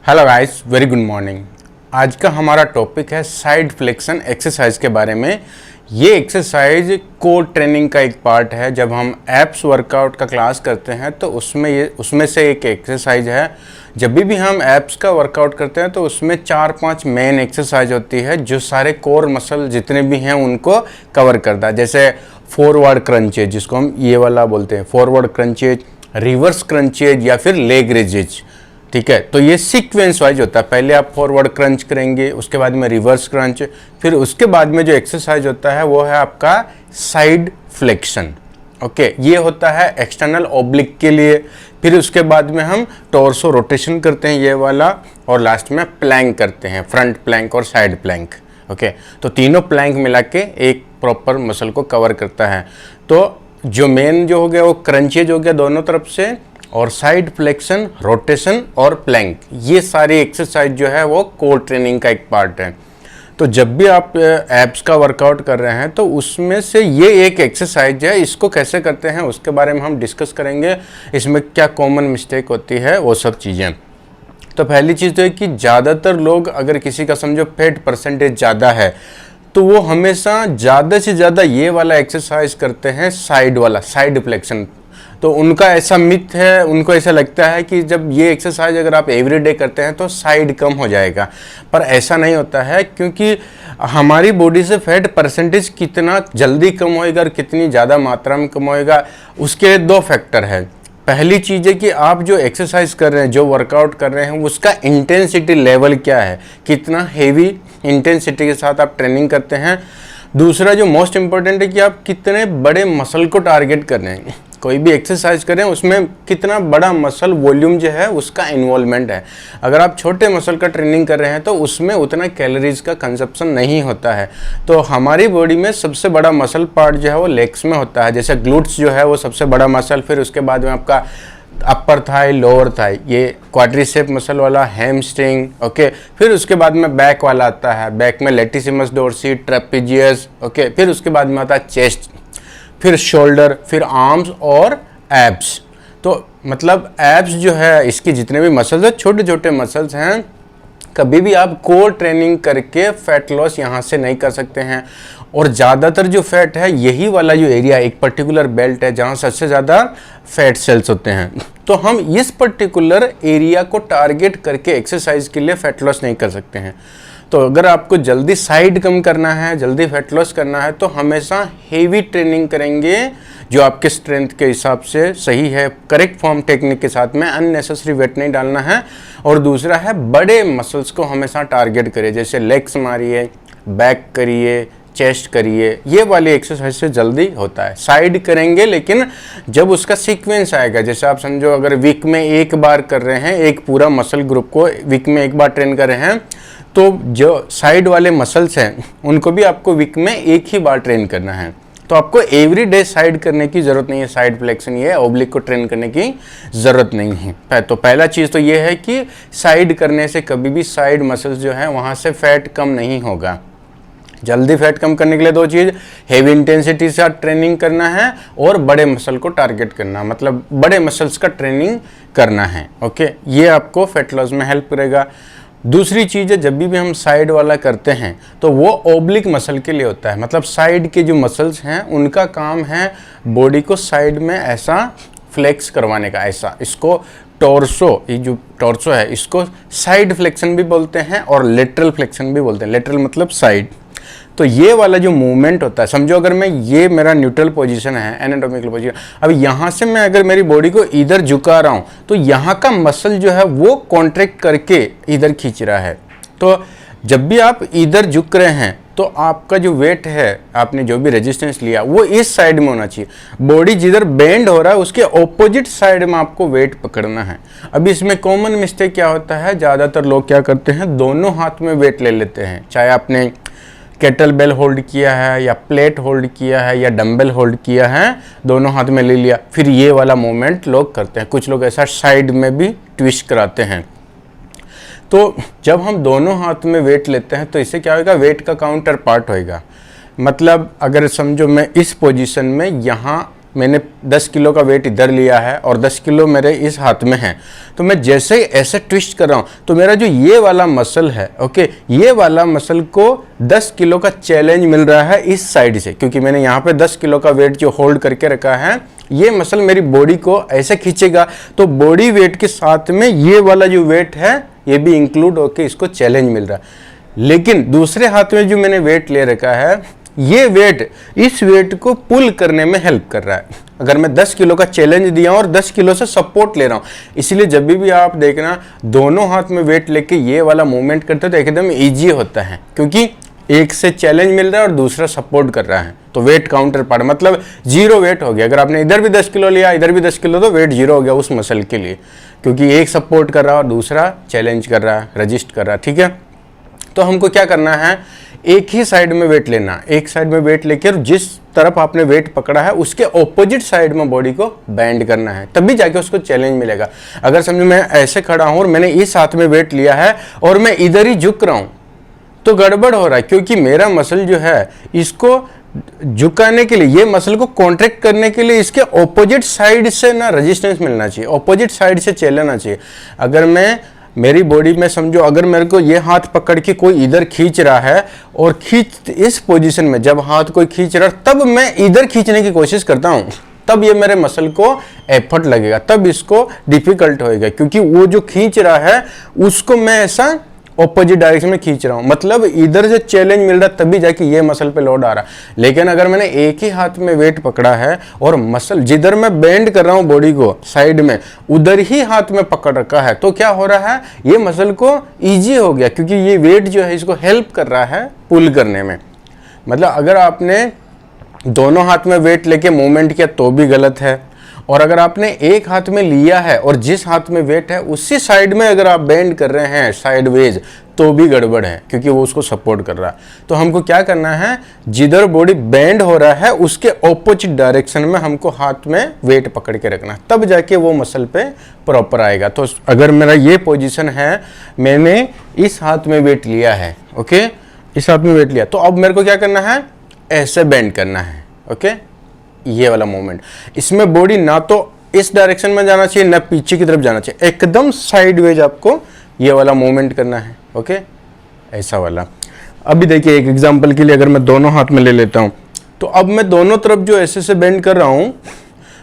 Hello guys, very good morning. आज का हमारा टॉपिक है साइड फ्लेक्शन एक्सरसाइज के बारे में। ये एक्सरसाइज कोर ट्रेनिंग का एक पार्ट है। जब हम एप्स वर्कआउट का क्लास करते हैं तो उसमें से एक एक्सरसाइज है। जब भी हम एप्स का वर्कआउट करते हैं तो उसमें 4-5 मेन एक्सरसाइज होती है जो सारे कोर मसल जितने भी हैं उनको कवर करता है। जैसे फॉरवर्ड क्रंचेज, जिसको हम ये वाला बोलते हैं, फॉरवर्ड क्रंचेज, रिवर्स क्रंचेज या फिर लेग रेजेज। ठीक है, तो ये सीक्वेंस वाइज होता है। पहले आप फॉरवर्ड क्रंच करेंगे, उसके बाद में रिवर्स क्रंच, फिर उसके बाद में जो एक्सरसाइज होता है वो है आपका साइड फ्लेक्शन। ओके, ये होता है एक्सटर्नल ओब्लिक के लिए। फिर उसके बाद में हम टॉर्सो रोटेशन करते हैं, ये वाला, और लास्ट में प्लैंक करते हैं, फ्रंट प्लैंक और साइड प्लैंक। ओके, तो तीनों प्लैंक मिला के एक प्रॉपर मसल को कवर करता है। तो जो मेन जो हो गया वो क्रंचेज हो गया दोनों तरफ से, और साइड फ्लेक्शन, रोटेशन और प्लैंक, ये सारी एक्सरसाइज जो है वो कोर ट्रेनिंग का एक पार्ट है। तो जब भी आप एप्स का वर्कआउट कर रहे हैं तो उसमें से ये एक एक्सरसाइज है। इसको कैसे करते हैं उसके बारे में हम डिस्कस करेंगे। इसमें क्या कॉमन मिस्टेक होती है वो सब चीज़ें। तो पहली चीज़ तो है कि ज़्यादातर लोग, अगर किसी का समझो फैट परसेंटेज ज़्यादा है तो वो हमेशा ज़्यादा से ज़्यादा ये वाला एक्सरसाइज करते हैं, साइड वाला, साइड फ्लेक्शन। तो उनका ऐसा मिथ है, उनको ऐसा लगता है कि जब ये एक्सरसाइज अगर आप एवरीडे करते हैं तो साइड कम हो जाएगा, पर ऐसा नहीं होता है। क्योंकि हमारी बॉडी से फैट परसेंटेज कितना जल्दी कम होएगा और कितनी ज़्यादा मात्रा में कम होएगा, उसके दो फैक्टर है। पहली चीज़ है कि आप जो एक्सरसाइज कर रहे हैं, जो वर्कआउट कर रहे हैं, उसका इंटेंसिटी लेवल क्या है, कितना हेवी इंटेंसिटी के साथ आप ट्रेनिंग करते हैं। दूसरा जो मोस्ट इम्पोर्टेंट है कि आप कितने बड़े मसल को टारगेट कर रहे हैं। कोई भी एक्सरसाइज करें उसमें कितना बड़ा मसल वॉल्यूम जो है उसका इन्वॉल्वमेंट है। अगर आप छोटे मसल का ट्रेनिंग कर रहे हैं तो उसमें उतना कैलोरीज का कंजप्शन नहीं होता है। तो हमारी बॉडी में सबसे बड़ा मसल पार्ट जो है वो लेग्स में होता है। जैसे ग्लूट्स जो है वो सबसे बड़ा मसल, फिर उसके बाद में आपका अपर थाई, लोअर थाई, ये क्वाड्रिसेप मसल वाला, हैमस्ट्रिंग। ओके, फिर उसके बाद में बैक वाला आता है, बैक में लेटिसिमस डोर्सी, ट्रेपेजियस। ओके, फिर उसके बाद में आता है चेस्ट, फिर शोल्डर, फिर आर्म्स और एब्स। तो मतलब एब्स जो है, इसके जितने भी मसल्स हैं, छोटे छोटे मसल्स हैं। कभी भी आप कोर ट्रेनिंग करके फैट लॉस यहाँ से नहीं कर सकते हैं। और ज़्यादातर जो फैट है, यही वाला जो एरिया, एक पर्टिकुलर बेल्ट है जहाँ सबसे ज़्यादा फैट सेल्स होते हैं। तो हम इस पर्टिकुलर एरिया को टारगेट करके एक्सरसाइज के लिए फैट लॉस नहीं कर सकते हैं। तो अगर आपको जल्दी साइड कम करना है, जल्दी फैट लॉस करना है, तो हमेशा हेवी ट्रेनिंग करेंगे जो आपके स्ट्रेंथ के हिसाब से सही है। करेक्ट फॉर्म टेक्निक के साथ में अननेसेसरी वेट नहीं डालना है। और दूसरा है, बड़े मसल्स को हमेशा टारगेट करिए। जैसे लेग्स मारिए, बैक करिए, चेस्ट करिए, ये वाली एक्सरसाइज से जल्दी होता है। साइड करेंगे लेकिन जब उसका सीक्वेंस आएगा, जैसे आप समझो अगर वीक में एक बार कर रहे हैं, एक पूरा मसल ग्रुप को वीक में एक बार ट्रेन कर रहे हैं, तो जो साइड वाले मसल्स हैं उनको भी आपको वीक में एक ही बार ट्रेन करना है। तो आपको एवरी डे साइड करने की ज़रूरत नहीं है। साइड फ्लेक्शन ये ओब्लिक को ट्रेन करने की ज़रूरत नहीं है। तो पहला चीज़ तो ये है कि साइड करने से कभी भी साइड मसल्स जो है वहाँ से फैट कम नहीं होगा। जल्दी फैट कम करने के लिए दो चीज़, हेवी इंटेंसिटी से ट्रेनिंग करना है और बड़े मसल को टारगेट करना, मतलब बड़े मसल्स का ट्रेनिंग करना है। ओके, ये आपको फैट लॉस में हेल्प करेगा। दूसरी चीज़ है, जब भी हम साइड वाला करते हैं तो वो ओब्लिक मसल के लिए होता है। मतलब साइड के जो मसल्स हैं उनका काम है बॉडी को साइड में ऐसा फ्लेक्स करवाने का, ऐसा। इसको टॉर्सो, ये जो टॉर्सो है इसको साइड फ्लेक्शन भी बोलते हैं और लेटरल फ्लेक्शन भी बोलते हैं। लेटरल मतलब साइड। तो ये वाला जो मूवमेंट होता है, समझो अगर मैं, ये मेरा न्यूट्रल पोजीशन है, एनाटॉमिकल पोजीशन, अब यहाँ से मैं अगर मेरी बॉडी को इधर झुका रहा हूँ तो यहाँ का मसल जो है वो कॉन्ट्रैक्ट करके इधर खींच रहा है। तो जब भी आप इधर झुक रहे हैं तो आपका जो वेट है, आपने जो भी रेजिस्टेंस लिया, वो इस साइड में होना चाहिए। बॉडी जिधर बेंड हो रहा है उसके ऑपोजिट साइड में आपको वेट पकड़ना है। अभी इसमें कॉमन मिस्टेक क्या होता है, ज़्यादातर लोग क्या करते हैं, दोनों हाथ में वेट ले लेते हैं। चाहे आपने केटल बेल होल्ड किया है या प्लेट होल्ड किया है या डंबल होल्ड किया है, दोनों हाथ में ले लिया, फिर ये वाला मूवमेंट लोग करते हैं। कुछ लोग ऐसा साइड में भी ट्विस्ट कराते हैं। तो जब हम दोनों हाथ में वेट लेते हैं तो इससे क्या होगा, वेट का काउंटर पार्ट होएगा। मतलब अगर समझो मैं इस पोजीशन में यहाँ मैंने 10 किलो का वेट इधर लिया है और 10 किलो मेरे इस हाथ में है, तो मैं जैसे ही ऐसे ट्विस्ट कर रहा हूँ तो मेरा जो ये वाला मसल है, ओके, ये वाला मसल को 10 किलो का चैलेंज मिल रहा है इस साइड से, क्योंकि मैंने यहाँ पे 10 किलो का वेट जो होल्ड करके रखा है, ये मसल मेरी बॉडी को ऐसे खींचेगा, तो बॉडी वेट के साथ में ये वाला जो वेट है ये भी इंक्लूड होके इसको चैलेंज मिल रहा है। लेकिन दूसरे हाथ में जो मैंने वेट ले रखा है, ये वेट इस वेट को पुल करने में हेल्प कर रहा है। अगर मैं 10 किलो का चैलेंज दिया और 10 किलो से सपोर्ट ले रहा हूँ, इसलिए जब भी आप देखना दोनों हाथ में वेट लेके ये वाला मूवमेंट करते तो एकदम ईजी होता है, क्योंकि एक से चैलेंज मिल रहा है और दूसरा सपोर्ट कर रहा है, तो वेट काउंटर पार्ट मतलब जीरो वेट हो गया। अगर आपने इधर भी 10 किलो लिया, इधर भी 10 किलो, तो वेट जीरो हो गया उस मसल के लिए, क्योंकि एक सपोर्ट कर रहा है और दूसरा चैलेंज कर रहा है, रजिस्ट कर रहा है। ठीक है, तो हमको क्या करना है, एक ही साइड में वेट लेना, एक साइड में वेट लेकर जिस तरफ आपने वेट पकड़ा है उसके ऑपोजिट साइड में बॉडी को बेंड करना है, तभी जाके उसको चैलेंज मिलेगा। अगर समझो मैं ऐसे खड़ा हूं और मैंने इस हाथ में वेट लिया है और मैं इधर ही झुक रहा हूं, तो गड़बड़ हो रहा है, क्योंकि मेरा मसल जो है इसको झुकाने के लिए, ये मसल को कॉन्ट्रैक्ट करने के लिए इसके ऑपोजिट साइड से ना रेजिस्टेंस मिलना चाहिए, ऑपोजिट साइड से चलना चाहिए। अगर मैं मेरी बॉडी में समझो, अगर मेरे को ये हाथ पकड़ के कोई इधर खींच रहा है और खींच इस पोजीशन में जब हाथ कोई खींच रहा है, तब मैं इधर खींचने की कोशिश करता हूँ, तब ये मेरे मसल को एफर्ट लगेगा, तब इसको डिफिकल्ट होएगा, क्योंकि वो जो खींच रहा है उसको मैं ऐसा ऑपोजिट डायरेक्शन में खींच रहा हूँ, मतलब इधर से चैलेंज मिल रहा है तभी जाके ये मसल पे लोड आ रहा है। लेकिन अगर मैंने एक ही हाथ में वेट पकड़ा है और मसल जिधर मैं बेंड कर रहा हूँ बॉडी को साइड में, उधर ही हाथ में पकड़ रखा है, तो क्या हो रहा है, ये मसल को ईजी हो गया, क्योंकि ये वेट जो है इसको हेल्प कर रहा है पुल करने में। मतलब अगर आपने दोनों हाथ में वेट लेके मूवमेंट किया तो भी गलत है, और अगर आपने एक हाथ में लिया है और जिस हाथ में वेट है उसी साइड में अगर आप बेंड कर रहे हैं साइडवेज, तो भी गड़बड़ है, क्योंकि वो उसको सपोर्ट कर रहा है। तो हमको क्या करना है, जिधर बॉडी बेंड हो रहा है उसके ऑपोजिट डायरेक्शन में हमको हाथ में वेट पकड़ के रखना, तब जाके वो मसल पे प्रॉपर आएगा। तो अगर मेरा ये पोजीशन है, मैंने इस हाथ में वेट लिया है, ओके, इस हाथ में वेट लिया, तो अब मेरे को क्या करना है, ऐसे बेंड करना है, ओके, ये वाला मूवमेंट। इसमें बॉडी ना तो इस डायरेक्शन में जाना चाहिए ना पीछे की तरफ जाना चाहिए, एकदम साइडवेज आपको ये वाला मूवमेंट करना है, ओके, ऐसा वाला। अभी देखिए एक एग्जांपल के लिए अगर मैं दोनों हाथ में ले लेता हूँ, तो अब मैं दोनों तरफ जो ऐसे से बेंड कर रहा हूँ,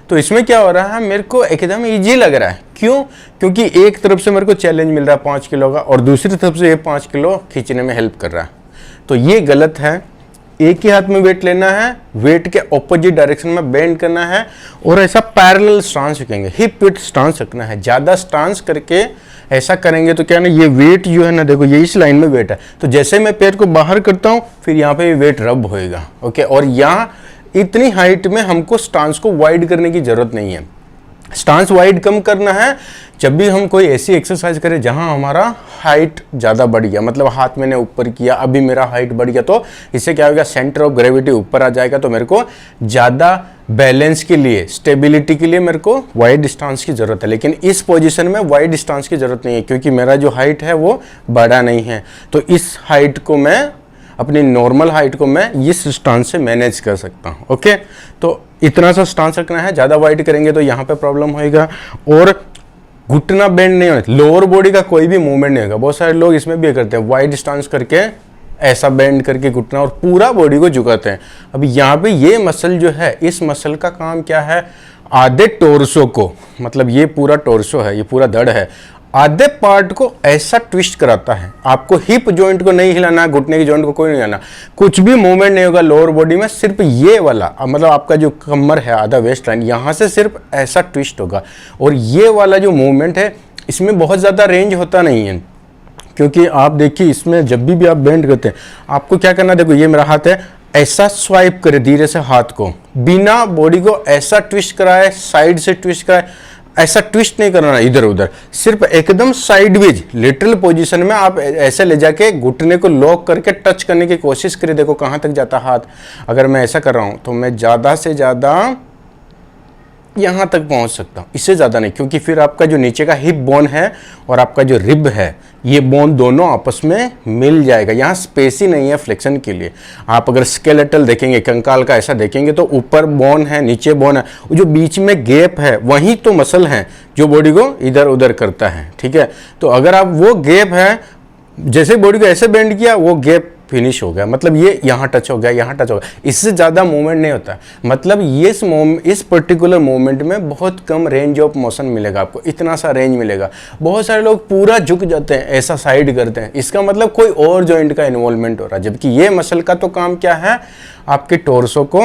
तो इसमें क्या हो रहा है, मेरे को एकदम ईजी लग रहा है। क्यों? क्योंकि एक तरफ से मेरे को चैलेंज मिल रहा है 5 किलो का और दूसरी तरफ से ये 5 किलो खींचने में हेल्प कर रहा है। तो ये गलत है, एक ही हाथ में वेट लेना है, वेट के ऑपोजिट डायरेक्शन में बेंड करना है और ऐसा पैरेलल स्टांस रखेंगे, हिप विथ स्टांस रखना है। ज़्यादा स्टांस करके ऐसा करेंगे तो क्या ना, ये वेट जो है ना, देखो ये इस लाइन में वेट है, तो जैसे मैं पैर को बाहर करता हूँ फिर यहाँ पे वेट रब होएगा, ओके। और यहाँ इतनी हाइट में हमको स्टांस को वाइड करने की जरूरत नहीं है, स्टांस वाइड कम करना है जब भी हम कोई ऐसी एक्सरसाइज करें जहां हमारा हाइट ज़्यादा बढ़ गया, मतलब हाथ मैंने ऊपर किया, अभी मेरा हाइट बढ़ गया, तो इससे क्या होगा, सेंटर ऑफ ग्रेविटी ऊपर आ जाएगा, तो मेरे को ज़्यादा बैलेंस के लिए, स्टेबिलिटी के लिए मेरे को वाइड स्टांस की ज़रूरत है। लेकिन इस पोजीशन में वाइड स्टांस की ज़रूरत नहीं है, क्योंकि मेरा जो हाइट है वो बड़ा नहीं है, तो इस हाइट को मैं, अपनी नॉर्मल हाइट को मैं इस स्टांस से मैनेज कर सकता हूँ, ओके। तो इतना सा स्टांस रखना है, ज़्यादा वाइड करेंगे तो यहाँ पे प्रॉब्लम होएगा और घुटना बेंड नहीं होना, लोअर बॉडी का कोई भी मूवमेंट नहीं होगा। बहुत सारे लोग इसमें भी करते हैं, वाइड स्टांस करके ऐसा बेंड करके घुटना और पूरा बॉडी को झुकाते हैं। अभी यहाँ पे ये मसल जो है, इस मसल का काम क्या है, आधे टोर्सो को, मतलब ये पूरा टोर्सो है, ये पूरा धड़ है, आधे पार्ट को ऐसा ट्विस्ट कराता है। आपको हिप जॉइंट को नहीं हिलाना, घुटने की जॉइंट को कोई नहीं हिलाना, कुछ भी मूवमेंट नहीं होगा लोअर बॉडी में, सिर्फ ये वाला, मतलब आपका जो कमर है, आधा वेस्ट लाइन, यहाँ से सिर्फ ऐसा ट्विस्ट होगा। और ये वाला जो मूवमेंट है इसमें बहुत ज़्यादा रेंज होता नहीं है, क्योंकि आप देखिए इसमें जब भी आप बेंड करते हैं आपको क्या करना है, देखो ये मेरा हाथ है, ऐसा स्वाइप करे धीरे से हाथ को, बिना बॉडी को ऐसा ट्विस्ट कराए, साइड से ट्विस्ट कराए, ऐसा ट्विस्ट नहीं करना इधर उधर, सिर्फ एकदम साइडवेज लिटरल पोजीशन में आप ऐसे ले जाके घुटने को लॉक करके टच करने की कोशिश करिए, देखो कहाँ तक जाता हाथ। अगर मैं ऐसा कर रहा हूँ तो मैं ज़्यादा से ज़्यादा यहाँ तक पहुँच सकता हूँ, इससे ज़्यादा नहीं, क्योंकि फिर आपका जो नीचे का हिप बोन है और आपका जो रिब है, ये बोन दोनों आपस में मिल जाएगा। यहाँ स्पेस ही नहीं है फ्लेक्शन के लिए। आप अगर स्केलेटल देखेंगे, कंकाल का ऐसा देखेंगे तो ऊपर बोन है, नीचे बोन है, वो जो बीच में गैप है वही तो मसल है जो बॉडी को इधर उधर करता है, ठीक है। तो अगर आप वो गैप है, जैसे बॉडी को ऐसे बेंड किया वो गैप फिनिश हो गया, मतलब ये यहाँ टच हो गया, यहाँ टच हो गया, इससे ज़्यादा मूवमेंट नहीं होता। मतलब ये इस पर्टिकुलर मूवमेंट में बहुत कम रेंज ऑफ मोशन मिलेगा आपको, इतना सा रेंज मिलेगा। बहुत सारे लोग पूरा झुक जाते हैं, ऐसा साइड करते हैं, इसका मतलब कोई और जॉइंट का इन्वॉल्वमेंट हो रहा है, जबकि ये मसल का तो काम क्या है, आपके टोर्सो को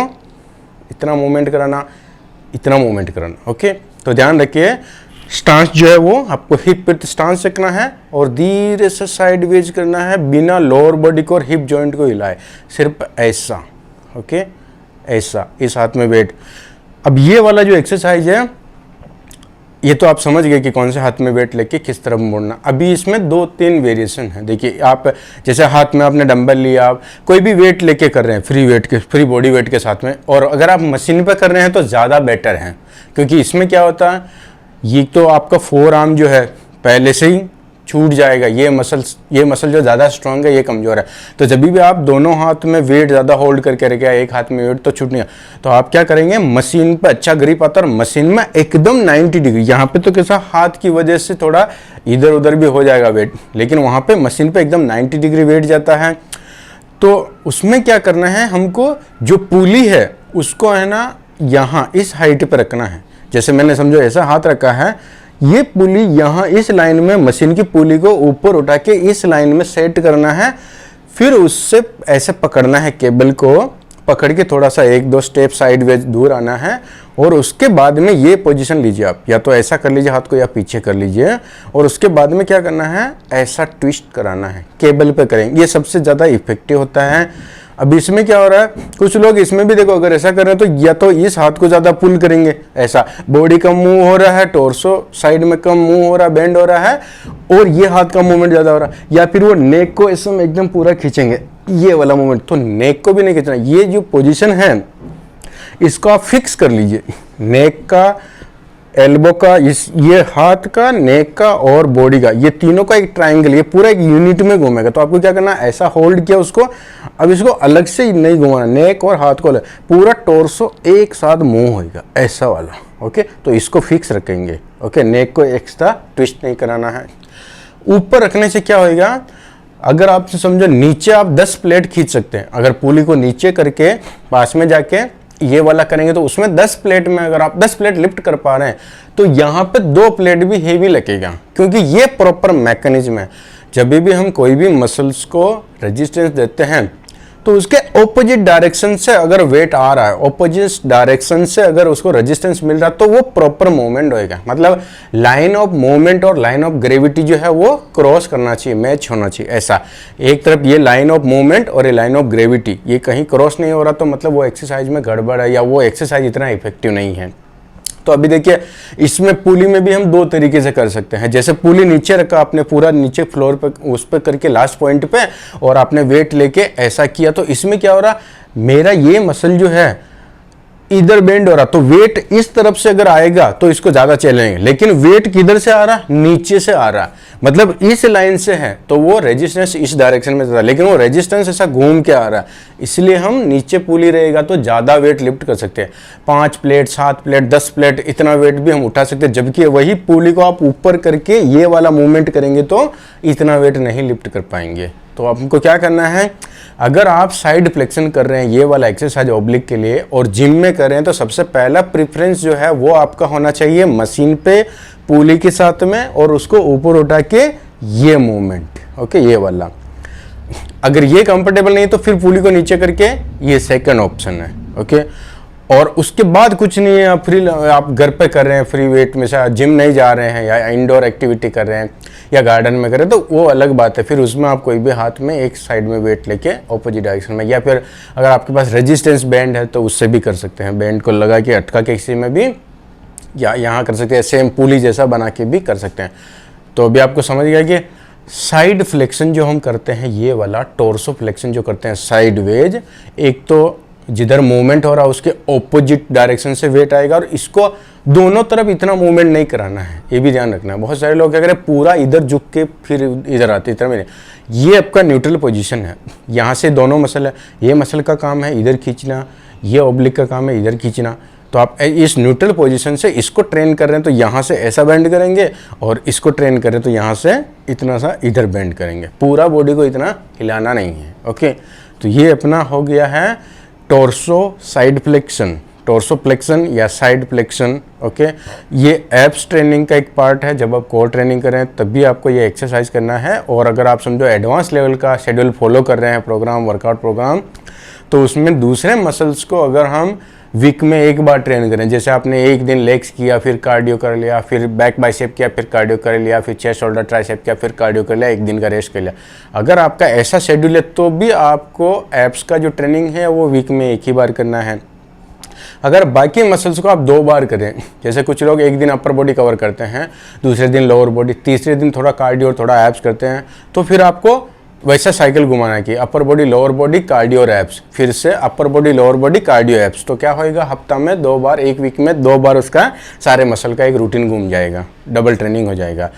इतना मूवमेंट कराना, इतना मूवमेंट कराना। ओके, तो ध्यान रखिए स्टांस जो है वो आपको हिप विड्थ स्टांस रखना है और धीरे से साइडवेज करना है, बिना लोअर बॉडी को और हिप जॉइंट को हिलाए, सिर्फ ऐसा। ओके, ऐसा, इस हाथ में वेट। अब ये वाला जो एक्सरसाइज है ये तो आप समझ गए कि कौन से हाथ में वेट लेके किस तरफ मोड़ना। अभी इसमें 2-3 वेरिएशन है। देखिए, आप जैसे हाथ में आपने डंबल लिया, आप कोई भी वेट लेके कर रहे हैं फ्री बॉडी वेट के साथ में, और अगर आप मशीन पे कर रहे हैं तो ज़्यादा बेटर है, क्योंकि इसमें क्या होता है, ये तो आपका फोर आर्म जो है पहले से ही छूट जाएगा, ये मसल जो ज़्यादा स्ट्रांग है ये कमज़ोर है। तो जब भी आप दोनों हाथ में वेट ज़्यादा होल्ड करके रखे, एक हाथ में वेट तो छूट नहीं, तो आप क्या करेंगे, मशीन पे अच्छा ग्रिप आता है और मशीन में एकदम 90 डिग्री, यहाँ पे तो कैसा हाथ की वजह से थोड़ा इधर उधर भी हो जाएगा वेट, लेकिन वहाँ पे मशीन पे एकदम 90 डिग्री वेट जाता है। तो उसमें क्या करना है, हमको जो पुली है उसको है ना यहाँ इस हाइट पर रखना है। जैसे मैंने समझो ऐसा हाथ रखा है, ये पुली यहाँ इस लाइन में, मशीन की पुली को ऊपर उठा के इस लाइन में सेट करना है, फिर उससे ऐसे पकड़ना है, केबल को पकड़ के थोड़ा सा 1-2 स्टेप साइडवेज दूर आना है, और उसके बाद में ये पोजीशन लीजिए आप, या तो ऐसा कर लीजिए हाथ को या पीछे कर लीजिए, और उसके बाद में क्या करना है, ऐसा ट्विस्ट कराना है, केबल पे करेंगे, ये सबसे ज़्यादा इफेक्टिव होता है। अब इसमें क्या हो रहा है, कुछ लोग इसमें भी देखो अगर ऐसा कर रहे हैं तो या तो इस हाथ को ज़्यादा पुल करेंगे, ऐसा बॉडी कम मूव हो रहा है, टोर्सो साइड में कम मूव हो रहा है, बेंड हो रहा है, और ये हाथ का मूवमेंट ज़्यादा हो रहा है, या फिर वो नेक को इसमें एकदम पूरा खींचेंगे, ये वाला मूवमेंट, तो नेक को भी नहीं खींचना। ये जो पोजीशन है इसको आप फिक्स कर लीजिए, नेक का, एल्बो का, ये हाथ का, नेक का और बॉडी का, ये तीनों का एक ट्रायंगल, ये पूरा एक यूनिट में घूमेगा। तो आपको क्या करना है, ऐसा होल्ड किया उसको, अब इसको अलग से नहीं घुमाना, नेक और हाथ को अलग, पूरा टोर्सो एक साथ मूव होएगा, ऐसा वाला। ओके, तो इसको फिक्स रखेंगे। ओके, नेक को एक्स्ट्रा ट्विस्ट नहीं कराना है। ऊपर रखने से क्या होएगा, अगर आप समझो नीचे आप 10 प्लेट खींच सकते हैं, अगर पुली को नीचे करके पास में जाके ये वाला करेंगे तो उसमें 10 प्लेट में अगर आप 10 प्लेट लिफ्ट कर पा रहे हैं तो यहाँ पे 2 प्लेट भी हेवी लगेगा, क्योंकि ये प्रॉपर मैकेनिज्म है। जब भी हम कोई भी मसल्स को रेजिस्टेंस देते हैं तो उसके ऑपोजिट डायरेक्शन से अगर वेट आ रहा है, ऑपोजिट डायरेक्शन से अगर उसको रेजिस्टेंस मिल रहा है तो वो प्रॉपर मूवमेंट होएगा। मतलब लाइन ऑफ मूवमेंट और लाइन ऑफ ग्रेविटी जो है वो क्रॉस करना चाहिए, मैच होना चाहिए। ऐसा एक तरफ ये लाइन ऑफ मूवमेंट और ये लाइन ऑफ ग्रेविटी ये कहीं क्रॉस नहीं हो रहा तो मतलब वो एक्सरसाइज में गड़बड़ है या वो एक्सरसाइज इतना इफेक्टिव नहीं है। तो अभी देखिए इसमें पुली में भी हम 2 तरीके से कर सकते हैं। जैसे पुली नीचे रखा आपने, पूरा नीचे फ्लोर पे उस पर करके लास्ट पॉइंट पे, और आपने वेट लेके ऐसा किया, तो इसमें क्या हो रहा, मेरा ये मसल जो है इधर बेंड हो रहा, तो वेट इस तरफ से अगर आएगा तो इसको ज्यादा चलेंगे, लेकिन वेट किधर से आ रहा, नीचे से आ रहा, मतलब इस लाइन से है तो वो रेजिस्टेंस इस डायरेक्शन में था, लेकिन वो रेजिस्टेंस ऐसा घूम के आ रहा है, इसलिए हम नीचे पुली रहेगा तो ज्यादा वेट लिफ्ट कर सकते हैं। 5 प्लेट, 7 प्लेट, 10 प्लेट इतना वेट भी हम उठा सकते हैं, जबकि वही पुली को आप ऊपर करके ये वाला मूवमेंट करेंगे तो इतना वेट नहीं लिफ्ट कर पाएंगे। तो आपको क्या करना है, अगर आप साइड फ्लेक्शन कर रहे हैं ये वाला एक्सरसाइज ऑब्लिक के लिए और जिम में कर रहे हैं तो सबसे पहला प्रेफरेंस जो है वो आपका होना चाहिए मशीन पे पुली के साथ में, और उसको ऊपर उठा के ये मूवमेंट। ओके, ये वाला। अगर ये कंफर्टेबल नहीं तो फिर पुली को नीचे करके ये सेकंड ऑप्शन है। ओके, और उसके बाद कुछ नहीं है, आप घर पे कर रहे हैं फ्री वेट में से, जिम नहीं जा रहे हैं या इंडोर एक्टिविटी कर रहे हैं या गार्डन में कर रहे हैं तो वो अलग बात है। फिर उसमें आप कोई भी हाथ में एक साइड में वेट लेके ऑपोजिट डायरेक्शन में, या फिर अगर आपके पास रेजिस्टेंस बैंड है तो उससे भी कर सकते हैं, बैंड को लगा के अटका के किसी में भी, या यहाँ कर सकते हैं, सेम पुली जैसा बना के भी कर सकते हैं। तो अभी आपको समझ गया कि साइड फ्लेक्शन जो हम करते हैं ये वाला, टोर्सो फ्लेक्शन जो करते हैं साइड वेज, एक तो जिधर मूवमेंट हो रहा है उसके ऑपोजिट डायरेक्शन से वेट आएगा, और इसको दोनों तरफ इतना मूवमेंट नहीं कराना है, ये भी ध्यान रखना है। बहुत सारे लोग क्या करें, पूरा इधर झुक के फिर इधर आते, इतना में नहीं। ये आपका न्यूट्रल पोजीशन है, यहाँ से दोनों मसल है, ये मसल का काम है इधर खींचना, ये ऑब्लिक का काम है इधर खींचना। तो आप इस न्यूट्रल पोजीशन से इसको ट्रेन कर रहे हैं तो यहाँ से ऐसा बेंड करेंगे, और इसको ट्रेन करें तो यहाँ से इतना सा इधर बेंड करेंगे, पूरा बॉडी को इतना हिलाना नहीं है। ओके, तो ये अपना हो गया है torso side flexion, torso flexion या साइड फ्लेक्शन। ओके, ये एब्स ट्रेनिंग का एक पार्ट है। जब आप कोर ट्रेनिंग करें तब भी आपको ये एक्सरसाइज करना है। और अगर आप समझो एडवांस लेवल का शेड्यूल फॉलो कर रहे हैं, प्रोग्राम, वर्कआउट प्रोग्राम, तो उसमें दूसरे मसल्स को अगर हम वीक में एक बार ट्रेन करें, जैसे आपने एक दिन लेग्स किया, फिर कार्डियो कर लिया, फिर बैक बाइसेप किया, फिर कार्डियो कर लिया, फिर चेस्ट शोल्डर ट्राइसेप किया, फिर कार्डियो कर लिया, एक दिन का रेस्ट कर लिया। अगर आपका ऐसा शेड्यूल है तो भी आपको एब्स का जो ट्रेनिंग है वो वीक में एक ही बार करना है। अगर बाकी मसल्स को आप 2 बार करें, जैसे कुछ लोग एक दिन अपर बॉडी कवर करते हैं, दूसरे दिन लोअर बॉडी, तीसरे दिन थोड़ा कार्डियो और थोड़ा एब्स करते हैं, तो फिर आपको वैसा साइकिल घुमाना है कि upper body, lower body, cardio और एब्स, फिर से upper body, lower body, cardio, abs. तो क्या होएगा, हफ्ता में 2 बार, एक वीक में 2 बार उसका सारे मसल का एक रूटीन घूम जाएगा, डबल ट्रेनिंग हो जाएगा।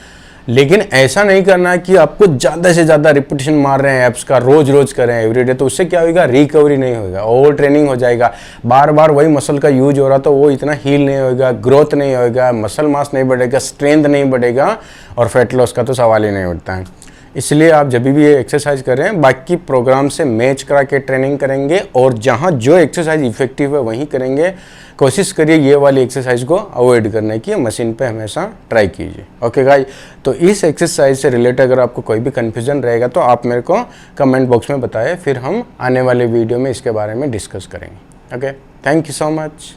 लेकिन ऐसा नहीं करना है कि आपको ज़्यादा से ज़्यादा रिपीटेशन मार रहे हैं एब्स का, रोज रोज करें एवरीडे, तो उससे क्या होगा, रिकवरी नहीं होगा, ओवर ट्रेनिंग हो जाएगा। बार बार वही मसल का यूज हो रहा तो वो इतना हील नहीं होगा, ग्रोथ नहीं होगा, मसल मास नहीं बढ़ेगा, स्ट्रेंथ नहीं बढ़ेगा, और फैट लॉस का तो सवाल ही नहीं उठता है। इसलिए आप जब भी ये एक्सरसाइज करें बाकी प्रोग्राम से मैच करा के ट्रेनिंग करेंगे, और जहाँ जो एक्सरसाइज इफेक्टिव है वहीं करेंगे। कोशिश करिए ये वाली एक्सरसाइज को अवॉइड करने की, मशीन पे हमेशा ट्राई कीजिए। ओके गाइस, तो इस एक्सरसाइज से रिलेटेड अगर आपको कोई भी कन्फ्यूजन रहेगा तो आप मेरे को कमेंट बॉक्स में बताएं, फिर हम आने वाले वीडियो में इसके बारे में डिस्कस करेंगे। Okay, thank you so much.